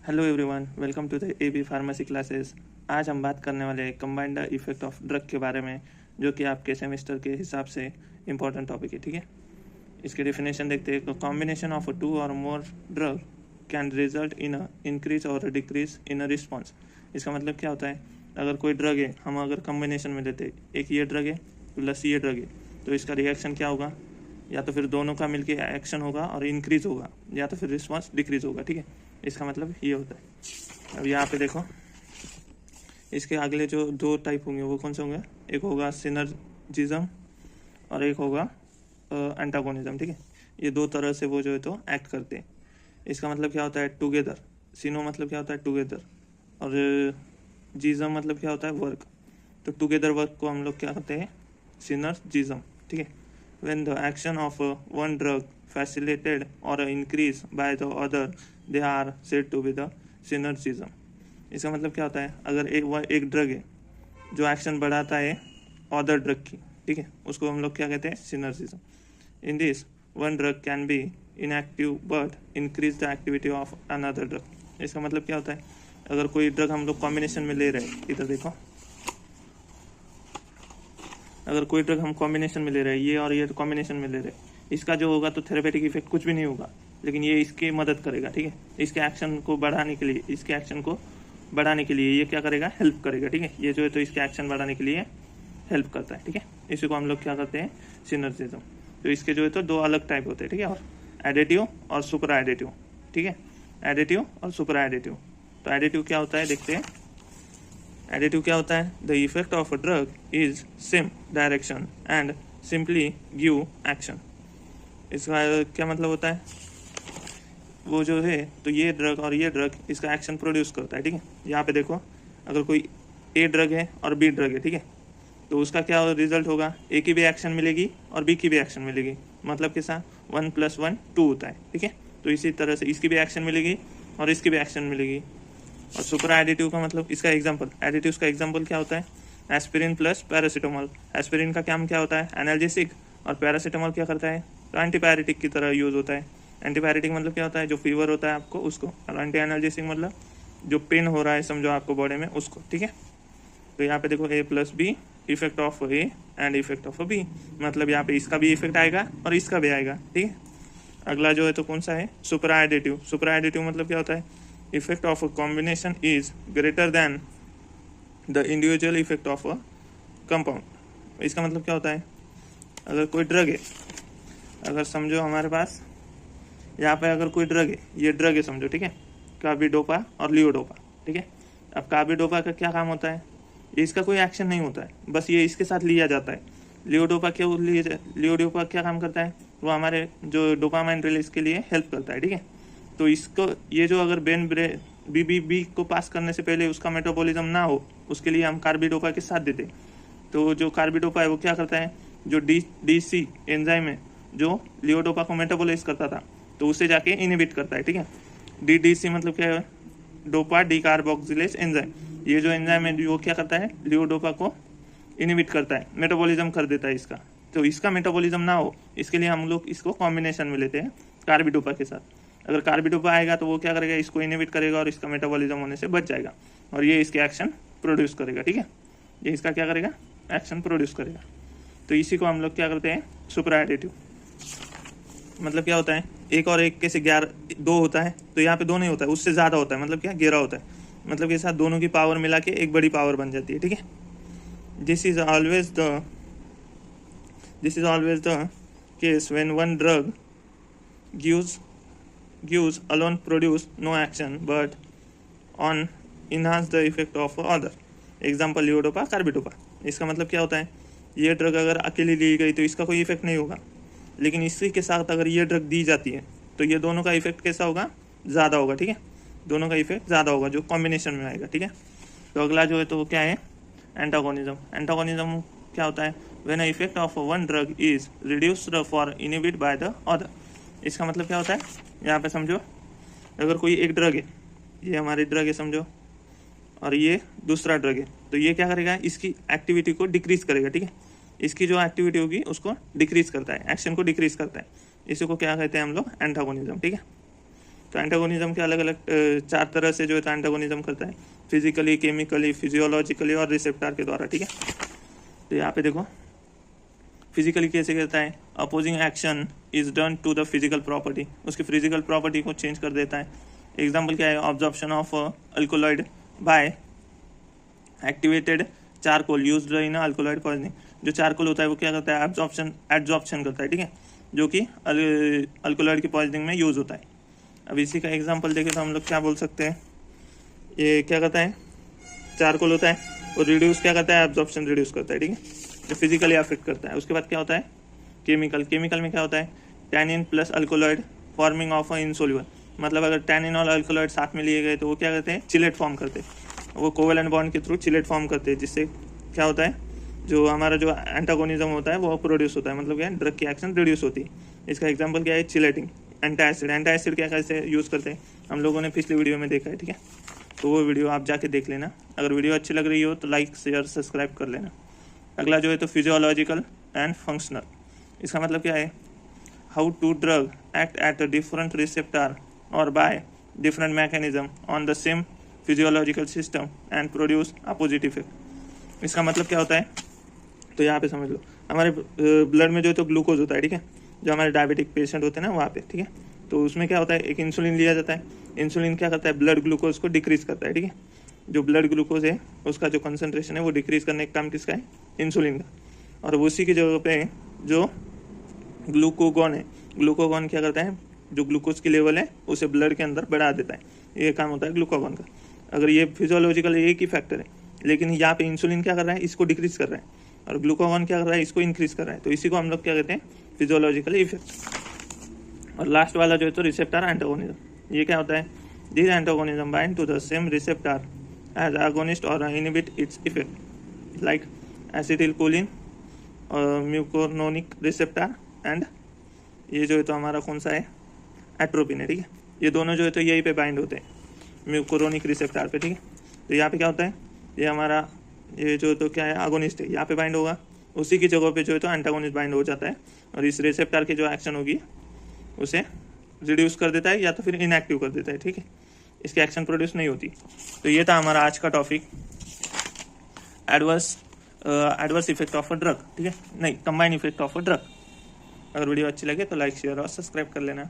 Hello everyone, welcome to the AB pharmacy classes. आज हम बात करने वाले हैं कंबाइंड इफेक्ट ऑफ ड्रग के बारे में, जो कि आपके सेमेस्टर के हिसाब से इम्पोर्टेंट टॉपिक है। ठीक है, इसके डेफिनेशन देखते हैं। कॉम्बिनेशन ऑफ 2 और मोर drug can result in a increase और डिक्रीज इन अ रिस्पॉन्स। इसका मतलब क्या होता है, अगर कोई ड्रग है, हम अगर कॉम्बिनेशन में लेते हैं, एक ये ड्रग है प्लस ये ड्रग है, तो इसका रिएक्शन क्या होगा, या तो फिर दोनों का मिलके एक्शन होगा और इंक्रीज होगा, या तो फिर रिस्पॉन्स डिक्रीज होगा। ठीक है, इसका मतलब ये होता है। अब यहाँ पे देखो, इसके अगले जो 2 टाइप होंगे वो कौन से होंगे, एक होगा सिनर्जिज्म और एक होगा एंटागोनिज्म। ठीक है, ये 2 तरह से वो जो है तो एक्ट करते हैं। इसका मतलब क्या होता है, टुगेदर। सिनो मतलब क्या होता है, टुगेदर, और जिज्म मतलब क्या होता है, वर्क। तो टुगेदर वर्क को हम लोग क्या कहते हैं, सिनर्जिज्म। ठीक है, when the action of one drug facilitated or increased by the other, they are said to be the synergism। इसका मतलब क्या होता है, अगर एक ड्रग है जो एक्शन बढ़ाता है अदर ड्रग की, ठीक है, उसको हम लोग क्या कहते हैं, synergism. In this one drug can be inactive but increase the activity of another drug. इसका मतलब क्या होता है, अगर कोई ड्रग हम लोग कॉम्बिनेशन में ले रहे हैं, इधर देखो, अगर कोई ड्रग हम कॉम्बिनेशन में ले रहे हैं, ये और ये कॉम्बिनेशन में ले रहे हैं, इसका जो होगा तो थेरेपेटिक इफेक्ट कुछ भी नहीं होगा, लेकिन ये इसकी मदद करेगा। ठीक है, इसके एक्शन को बढ़ाने के लिए, इसके एक्शन को बढ़ाने के लिए ये क्या करेगा, हेल्प करेगा। ठीक है, ये जो है तो इसके एक्शन बढ़ाने के लिए हेल्प करता है। ठीक है, इसी को हम लोग क्या करते हैं, सिनर्जिज्म। तो इसके जो है तो 2 अलग टाइप होते हैं। ठीक है, और एडिटिव और सुपर एडिटिव। ठीक है, एडिटिव और सुपर एडिटिव। तो एडिटिव क्या होता है, देखते हैं। एडिटिव क्या होता है, the effect of a drug is same direction and simply give action. इसका क्या मतलब होता है, वो जो है तो ये ड्रग और ये ड्रग इसका एक्शन प्रोड्यूस करता है। ठीक है, यहाँ पे देखो, अगर कोई ए ड्रग है और बी ड्रग है, ठीक है, तो उसका क्या रिजल्ट होगा, ए की भी एक्शन मिलेगी और बी की भी एक्शन मिलेगी। मतलब कैसा, 1 + 1 2 होता है। ठीक है, तो इसी तरह से इसकी भी एक्शन मिलेगी और इसकी भी एक्शन मिलेगी। और सुपर एडिटिव का मतलब, इसका एग्जांपल, एडिटिव्स का एग्जांपल क्या होता है, एस्पिरिन प्लस पैरासीटामोल। एस्पिरिन का काम क्या होता है, एनाल्जेसिक, और पैरासीटामोल क्या करता है, तो एंटीपायरेटिक की तरह यूज होता है। एंटीपायरेटिक मतलब क्या होता है, जो फीवर होता है आपको उसको, और एंटी एनाल्जेसिक मतलब जो पेन हो रहा है समझो आपको बॉडी में, उसको। ठीक है, तो यहाँ पे देखो, A + B, effect of A and effect of B, मतलब यहाँ पे इसका भी इफेक्ट आएगा और इसका भी आएगा। ठीक है, अगला जो है तो कौन सा है, सुपर एडिटिव। सुपर एडिटिव मतलब क्या होता है, effect of a combination is greater than the individual effect of a compound. इसका मतलब क्या होता है, अगर कोई ड्रग है, अगर समझो हमारे पास यहाँ पे अगर कोई ड्रग है, ये ड्रग है समझो, ठीक है, कार्बिडोपा और लियोडोपा। ठीक है, अब कार्बिडोपा का क्या काम होता है, इसका कोई एक्शन नहीं होता है, बस ये इसके साथ लिया जाता है। लियोडोपा लियोडोपा क्या काम करता है, वो हमारे जो डोपामाइन रिलीज के लिए हेल्प करता है। ठीक है, तो इसको, ये जो अगर बी को पास करने से पहले उसका मेटाबॉलिज्म ना हो, उसके लिए हम कार्बिडोपा के साथ देते। तो जो कार्बिडोपा है वो क्या करता है, जो डी-सी एंजाइम है जो लियोडोपा को मेटाबोलाइज करता था, तो उसे जाके इनहिबिट करता है। ठीक है, डी-सी मतलब क्या है, डोपा डीकार्बोक्सिलेज एंजाइम। ये जो एंजाइम है वो क्या करता है, लियोडोपा को इनहिबिट करता है, मेटाबॉलिज्म कर देता है इसका। तो इसका मेटाबॉलिज्म ना हो, इसके लिए हम लोग इसको कॉम्बिनेशन में लेते हैं कार्बिडोपा के साथ। अगर कार्बिडोपा आएगा तो वो क्या करेगा, इसको इनहिबिट करेगा और इसका मेटाबॉलिज्म होने से बच जाएगा, और ये इसके एक्शन प्रोड्यूस करेगा। ठीक है, ये इसका क्या करेगा, एक्शन प्रोड्यूस करेगा। तो इसी को हम लोग क्या करते हैं, सुपर एडिटिव। मतलब क्या होता है, एक और एक के से 2 होता है, तो यहाँ पे 2 नहीं होता है, उससे ज़्यादा होता है, मतलब क्या, 11 होता है। मतलब के साथ दोनों की पावर मिला के एक बड़ी पावर बन जाती है। ठीक है, this is always the case when one drug gives alone produce no action but on enhance the effect of other। Example लियोडोपा carbidopa. इसका मतलब क्या होता है, ये ड्रग अगर अकेली ली गई तो इसका कोई इफेक्ट नहीं होगा, लेकिन इसी के साथ अगर ये ड्रग दी जाती है तो ये दोनों का इफेक्ट कैसा होगा, ज़्यादा होगा। ठीक है, दोनों का इफेक्ट ज़्यादा होगा जो कॉम्बिनेशन में आएगा। ठीक है, तो अगला जो है तो वो क्या है, एंटागोनिज्म। एंटागोनिज्म क्या होता है, when effect of one drug is reduced for inhibit by the other. इसका मतलब क्या होता है, यहाँ पे समझो, अगर कोई एक ड्रग है, ये हमारी ड्रग है समझो, और ये दूसरा ड्रग है, तो ये क्या करेगा, इसकी एक्टिविटी को डिक्रीज करेगा। ठीक है, इसकी जो एक्टिविटी होगी उसको डिक्रीज करता है, एक्शन को डिक्रीज करता है। इसी को क्या कहते हैं हम लोग, एंटागोनिज्म। ठीक है, तो एंटागोनिज्म के अलग अलग 4 तरह से जो है तो एंटागोनिज्म करता है, फिजिकली, केमिकली, फिजियोलॉजिकली और रिसेप्टर के द्वारा, ठीक है। तो यहाँ पे देखो फिजिकली कैसे करता है, opposing action is done to the physical property, उसकी फिजिकल प्रॉपर्टी को चेंज कर देता है। एग्जाम्पल क्या है, absorption of alkaloid by activated charcoal used in alkaloid poisoning. जो चारकोल होता है वो क्या करता है, एब्जॉर्प्शन करता है, ठीक है, जो कि अल्कोलॉइड की पॉइजनिंग में यूज होता है। अब इसी का एग्जांपल देखें तो हम लोग क्या बोल सकते हैं, ये क्या करता है, चारकोल होता है और रिड्यूस क्या करता है, एब्जॉर्प्शन रिड्यूस करता है, ठीक है, जो फिजिकली अफेक्ट करता है। उसके बाद क्या होता है, केमिकल में क्या होता है, tannin plus alkaloid forming of a insoluble, मतलब अगर टैनिन और अल्कोलॉइड साथ में लिए गए तो वो क्या करते हैं, चिलेट फॉर्म करते हैं, वो कोवेलेंट बॉन्ड के थ्रू चिलेट फॉर्म करते हैं, जिससे क्या होता है, जो हमारा जो एंटागोनिज्म होता है वो प्रोड्यूस होता है, मतलब क्या ड्रग की एक्शन रिड्यूस होती है। इसका एग्जांपल क्या है, चिलेटिंग। एंटासिड क्या कैसे यूज़ करते हैं हम लोगों ने पिछली वीडियो में देखा है, ठीक है, तो वो वीडियो आप जाके देख लेना। अगर वीडियो अच्छी लग रही हो तो लाइक शेयर सब्सक्राइब कर लेना। अगला जो है तो फिजियोलॉजिकल एंड फंक्शनल, इसका मतलब क्या है, how to drug act at a different receptor और by different mechanism on the same physiological system and produce opposite effect. इसका मतलब क्या होता है, तो यहाँ पे समझ लो, हमारे ब्लड में जो है तो ग्लूकोज होता है, ठीक है, जो हमारे डायबिटिक पेशेंट होते हैं ना वहाँ पे, ठीक है, तो उसमें क्या होता है, एक इंसुलिन लिया जाता है। इंसुलिन क्या करता है, ब्लड ग्लूकोज को डिक्रीज करता है, ठीक है, जो ब्लड ग्लूकोज है उसका जो कंसंट्रेशन है वो डिक्रीज करने का काम किसका है, इंसुलिन का। और उसी की जगह पे जो ग्लूकोगॉन है, ग्लूकोगॉन क्या करता है, जो ग्लूकोज की लेवल है उसे ब्लड के अंदर बढ़ा देता है, ये काम होता है ग्लूकोगॉन का। अगर ये फिजियोलॉजिकल एक ही फैक्टर है, लेकिन यहाँ पे इंसुलिन क्या कर रहा है, इसको डिक्रीज कर रहा है, और ग्लूकोगॉन क्या कर रहा है, इसको इंक्रीज कर रहा है, तो इसी को हम लोग क्या कहते हैं, फिजियोलॉजिकल इफेक्ट। और लास्ट वाला जो है तो रिसेप्टर एंटागोनिज्म, ये क्या होता है, this antagonism bind to the same receptor as agonist or inhibit its effect like acetylcholine muscarinic receptor and ये जो है तो हमारा कौन सा है, एट्रोपिन है, ठीक है, ये दोनों जो है तो यहीं पे बाइंड होते हैं म्यूकोरोनिक रिसेप्टर पे, ठीक है। तो यहाँ पे क्या होता है, ये हमारा ये जो तो क्या है, आगोनिस्ट है, यहाँ पे बाइंड होगा, उसी की जगह पे जो है तो एंटागोनिस्ट बाइंड हो जाता है, और इस रिसेप्टर की जो एक्शन होगी उसे रिड्यूस कर देता है या तो फिर इनएक्टिव कर देता है, ठीक है, इसकी एक्शन प्रोड्यूस नहीं होती। तो ये था हमारा आज का topic, adverse effect of a drug, ठीक है, नहीं, combine effect of a drug. अगर वीडियो अच्छी लगे तो लाइक शेयर और सब्सक्राइब कर लेना।